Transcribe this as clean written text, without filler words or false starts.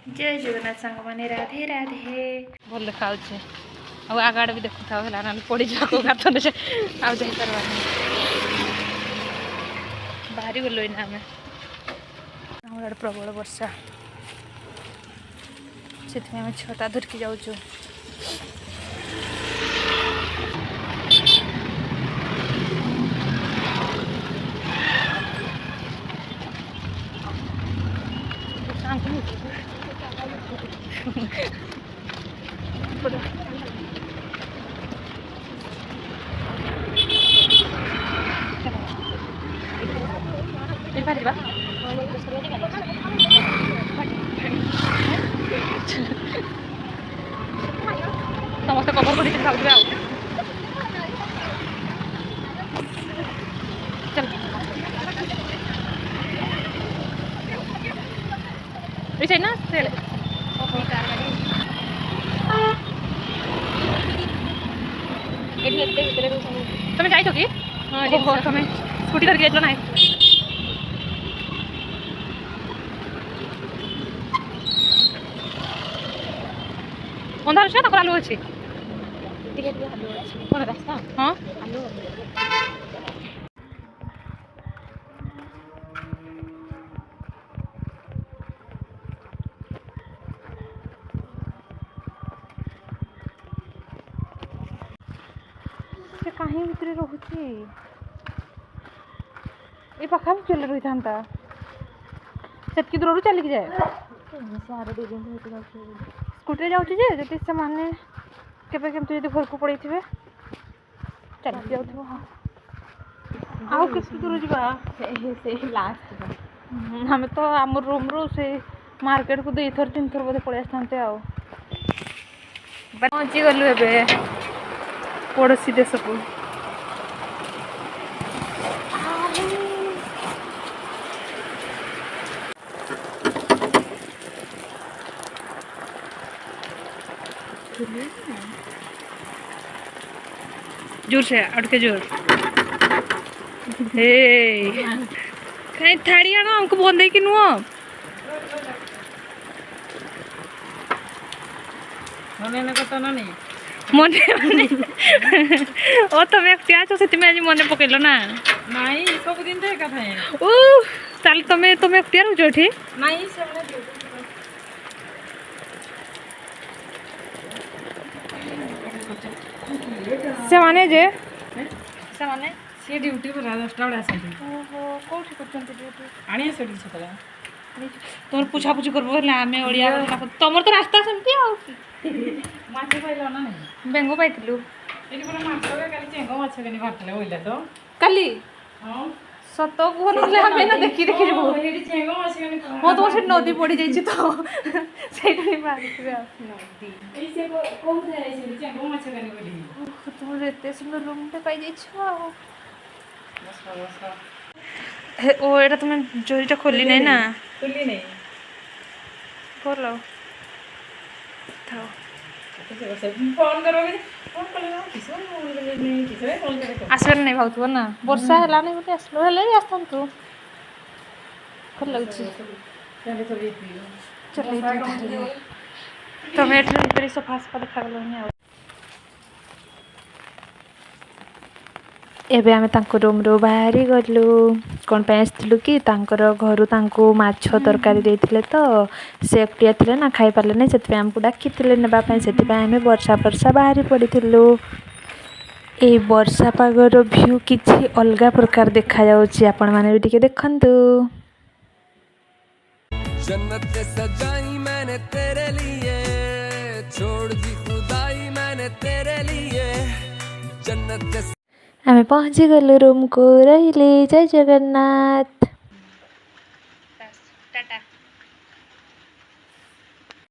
जय जगन्नाथ सांग माने राधे राधे भल देखा आग आड़े भी देखु था ना पड़ जाओ गाथन से आज बाहरी गलु ना आम आड़े प्रबल वर्षा से छता धरिकी जाऊँ समस्त कवर कर चल ना तुम जाइछ कि तुम स्कूटी करके जाइल ना अंधार छे ना आलू अच्छे रास्ता हाँ कहीं भितर रोचे ये पाखापी चल रही था से दूर चलिक जाए स्कूटी जाऊँ जब से मैंने केमी घर को पड़े थे चल जाऊ आउ के दूर जास्ट आम तो आम रूम रू से मार्केट को 2 थर 3 थर बोधे पलि आसते पहुँची गलु ए पड़ोसी देश को जोर से अटके जोर हे कहीं थाड़ी आना हमको बंद कि नुह मने ओ तुम एकटिया छो से आज मन पकेल ना नहीं सब दिन तो एका थाए ओ ताल तुम एकटिया रह जोठी नहीं से माने जे से माने से ड्यूटी पर 10टा बड़े आसती ओहो कोठी करछंती ड्यूटी आनी सेठी छतला तोर पूछा पूछ करबो ना हमें ओडिया तमर तो रास्ता सेमती आ माछ पाइलो ना नहीं बेंगो पाइतलु एटी पर माछ रे काली चेंगो माछ केनी भातले होइला तो काली हां सत कहले हमें ना देखी देखी जबो एटी चेंगो माछ केनी हो तो से नदी पड़ी जाई छी तो सेठी मारी के नदी ए से को थे से चेंगो माछ केनी बोली तुम एते सुंदर रूम पे पाई जाई छो बस ओ एटा तुम जोरीटा खोली नहीं ना खुली नहीं खोलो थाओ फोन करोगे फोन करना किसो नहीं किसरे फोन करे आसर नहीं भावथु ना वर्षा हैला नहीं बोले आसलो हैले आस्तन तू खोल लगछि चले चली चले तमे एठन पर सोफा सोफा देखा गलो नहीं एबे आमे तांको रूम रो बाहरी गलु कोन पे आसथिलु कि तांकर घरु तांको माछ तरकारी देथिले तो से एकटिया थिले ना खाई पाले नै सेति पे हमकु डाकिथिले नेबा पय सेति पे आमे वर्षा बाहरी पड़िथिलु ए वर्षा पागर व्यू किछि अलगा प्रकार देखा जाउछि आपण माने भी टिके देखंतु जन्नत सजाई मैंने तेरे लिए छोड़ दी खुदाई मैंने तेरे लिए जन्नत आमे पहुँची गलु रूम को रहिले जय जगन्नाथ।